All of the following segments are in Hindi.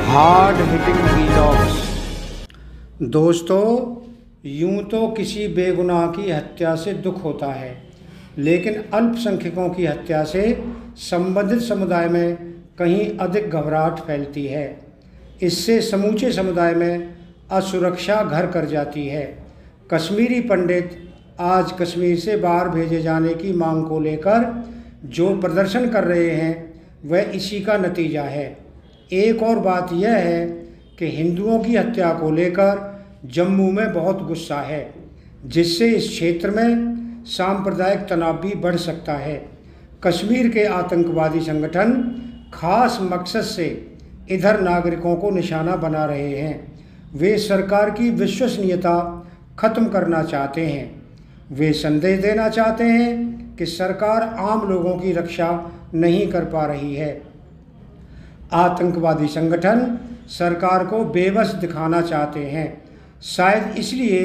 Hard hitting vlogs. दोस्तों, यूं तो किसी बेगुनाह की हत्या से दुख होता है, लेकिन अल्पसंख्यकों की हत्या से संबंधित समुदाय में कहीं अधिक घबराहट फैलती है। इससे समूचे समुदाय में असुरक्षा घर कर जाती है। कश्मीरी पंडित आज कश्मीर से बाहर भेजे जाने की मांग को लेकर जो प्रदर्शन कर रहे हैं वह इसी का नतीजा है। एक और बात यह है कि हिंदुओं की हत्या को लेकर जम्मू में बहुत गुस्सा है, जिससे इस क्षेत्र में सांप्रदायिक तनाव भी बढ़ सकता है। कश्मीर के आतंकवादी संगठन खास मकसद से इधर नागरिकों को निशाना बना रहे हैं। वे सरकार की विश्वसनीयता खत्म करना चाहते हैं। वे संदेश देना चाहते हैं कि सरकार आम लोगों की रक्षा नहीं कर पा रही है। आतंकवादी संगठन सरकार को बेबस दिखाना चाहते हैं। शायद इसलिए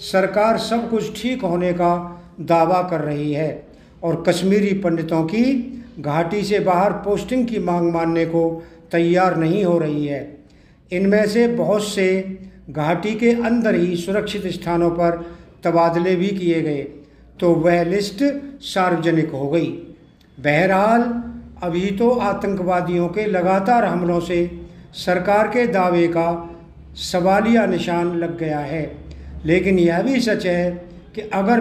सरकार सब कुछ ठीक होने का दावा कर रही है और कश्मीरी पंडितों की घाटी से बाहर पोस्टिंग की मांग मानने को तैयार नहीं हो रही है। इनमें से बहुत से घाटी के अंदर ही सुरक्षित स्थानों पर तबादले भी किए गए, तो वह लिस्ट सार्वजनिक हो गई। बहरहाल, अभी तो आतंकवादियों के लगातार हमलों से सरकार के दावे का सवालिया निशान लग गया है। लेकिन यह भी सच है कि अगर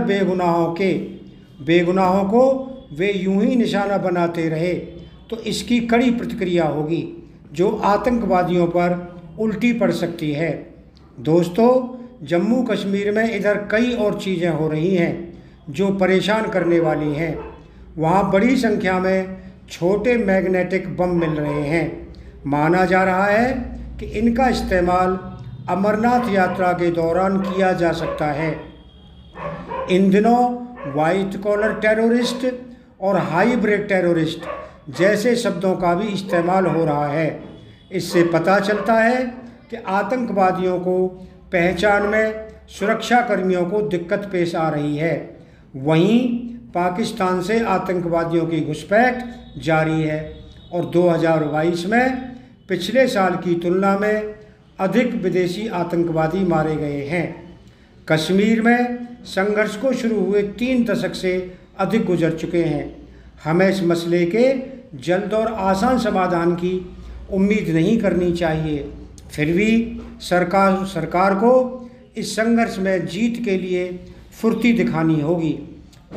बेगुनाहों को वे यूं ही निशाना बनाते रहे तो इसकी कड़ी प्रतिक्रिया होगी, जो आतंकवादियों पर उल्टी पड़ सकती है। दोस्तों, जम्मू कश्मीर में इधर कई और चीज़ें हो रही हैं जो परेशान करने वाली हैं। वहाँ बड़ी संख्या में छोटे मैग्नेटिक बम मिल रहे हैं। माना जा रहा है कि इनका इस्तेमाल अमरनाथ यात्रा के दौरान किया जा सकता है। इन दिनों वाइट कॉलर टेररिस्ट और हाइब्रिड टेररिस्ट जैसे शब्दों का भी इस्तेमाल हो रहा है। इससे पता चलता है कि आतंकवादियों को पहचान में सुरक्षा कर्मियों को दिक्कत पेश आ रही है। वहीं पाकिस्तान से आतंकवादियों की घुसपैठ जारी है और 2022 में पिछले साल की तुलना में अधिक विदेशी आतंकवादी मारे गए हैं। कश्मीर में संघर्ष को शुरू हुए 3 दशक से अधिक गुजर चुके हैं। हमें इस मसले के जल्द और आसान समाधान की उम्मीद नहीं करनी चाहिए। फिर भी सरकार को इस संघर्ष में जीत के लिए फुर्ती दिखानी होगी।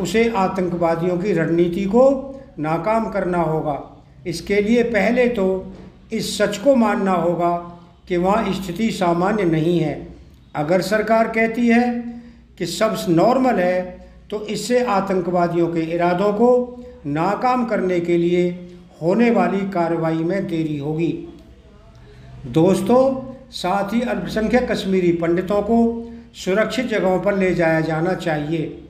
उसे आतंकवादियों की रणनीति को नाकाम करना होगा। इसके लिए पहले तो इस सच को मानना होगा कि वहाँ स्थिति सामान्य नहीं है। अगर सरकार कहती है कि सब नॉर्मल है, तो इससे आतंकवादियों के इरादों को नाकाम करने के लिए होने वाली कार्रवाई में देरी होगी। दोस्तों, साथ ही अल्पसंख्यक कश्मीरी पंडितों को सुरक्षित जगहों पर ले जाया जाना चाहिए।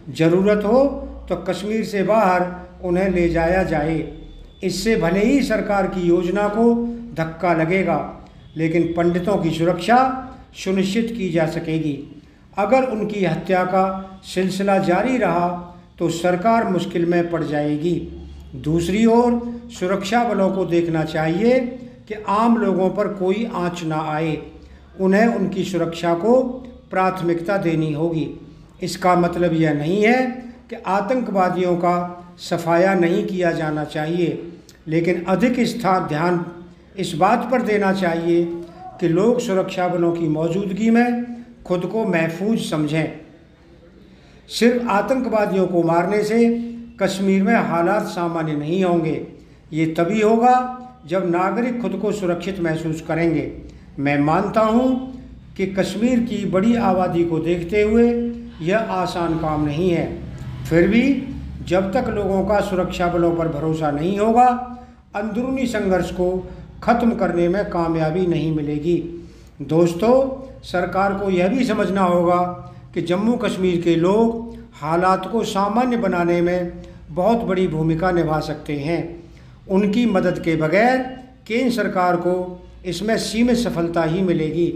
ज़रूरत हो तो कश्मीर से बाहर उन्हें ले जाया जाए। इससे भले ही सरकार की योजना को धक्का लगेगा, लेकिन पंडितों की सुरक्षा सुनिश्चित की जा सकेगी। अगर उनकी हत्या का सिलसिला जारी रहा तो सरकार मुश्किल में पड़ जाएगी। दूसरी ओर सुरक्षा बलों को देखना चाहिए कि आम लोगों पर कोई आंच ना आए। उन्हें उनकी सुरक्षा को प्राथमिकता देनी होगी। इसका मतलब यह नहीं है कि आतंकवादियों का सफाया नहीं किया जाना चाहिए, लेकिन अधिक ध्यान इस बात पर देना चाहिए कि लोग सुरक्षा बलों की मौजूदगी में खुद को महफूज समझें। सिर्फ आतंकवादियों को मारने से कश्मीर में हालात सामान्य नहीं होंगे। ये तभी होगा जब नागरिक खुद को सुरक्षित महसूस करेंगे। मैं मानता हूँ कि कश्मीर की बड़ी आबादी को देखते हुए यह आसान काम नहीं है। फिर भी जब तक लोगों का सुरक्षा बलों पर भरोसा नहीं होगा, अंदरूनी संघर्ष को ख़त्म करने में कामयाबी नहीं मिलेगी। दोस्तों, सरकार को यह भी समझना होगा कि जम्मू कश्मीर के लोग हालात को सामान्य बनाने में बहुत बड़ी भूमिका निभा सकते हैं। उनकी मदद के बगैर केंद्र सरकार को इसमें सीमित सफलता ही मिलेगी।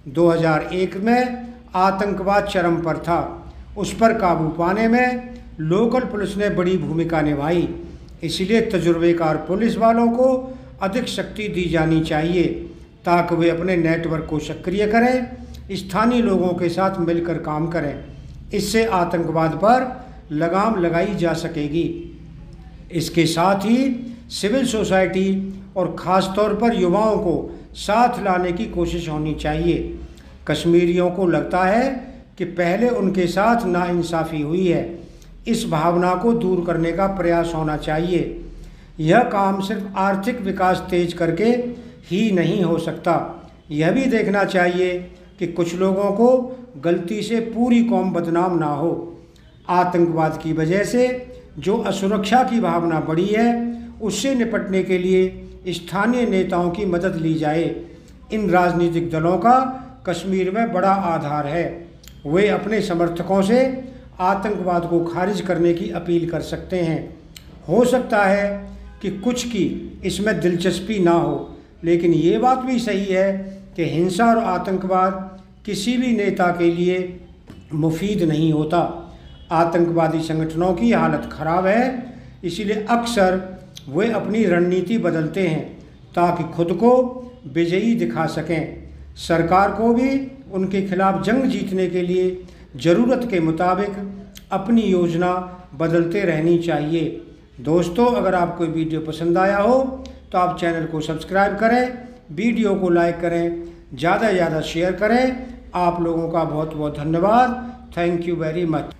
2001 में आतंकवाद चरम पर था। उस पर काबू पाने में लोकल पुलिस ने बड़ी भूमिका निभाई। इसलिए तजुर्बेकार पुलिस वालों को अधिक शक्ति दी जानी चाहिए। ताकि वे अपने नेटवर्क को सक्रिय करें, स्थानीय लोगों के साथ मिलकर काम करें। इससे आतंकवाद पर लगाम लगाई जा सकेगी। इसके साथ ही सिविल सोसाइटी और ख़ास तौर पर युवाओं को साथ लाने की कोशिश होनी चाहिए। कश्मीरियों को लगता है कि पहले उनके साथ नाइंसाफ़ी हुई है। इस भावना को दूर करने का प्रयास होना चाहिए। यह काम सिर्फ आर्थिक विकास तेज करके ही नहीं हो सकता। यह भी देखना चाहिए कि कुछ लोगों को गलती से पूरी कौम बदनाम ना हो। आतंकवाद की वजह से जो असुरक्षा की भावना बढ़ी है, उससे निपटने के लिए स्थानीय नेताओं की मदद ली जाए। इन राजनीतिक दलों का कश्मीर में बड़ा आधार है। वे अपने समर्थकों से आतंकवाद को खारिज करने की अपील कर सकते हैं। हो सकता है कि कुछ की इसमें दिलचस्पी ना हो, लेकिन ये बात भी सही है कि हिंसा और आतंकवाद किसी भी नेता के लिए मुफीद नहीं होता। आतंकवादी संगठनों की हालत ख़राब है, इसीलिए अक्सर वे अपनी रणनीति बदलते हैं ताकि खुद को विजयी दिखा सकें। सरकार को भी उनके खिलाफ जंग जीतने के लिए ज़रूरत के मुताबिक अपनी योजना बदलते रहनी चाहिए। दोस्तों, अगर आपको वीडियो पसंद आया हो तो आप चैनल को सब्सक्राइब करें, वीडियो को लाइक करें, ज़्यादा से ज़्यादा शेयर करें। आप लोगों का बहुत बहुत धन्यवाद। Thank you very much.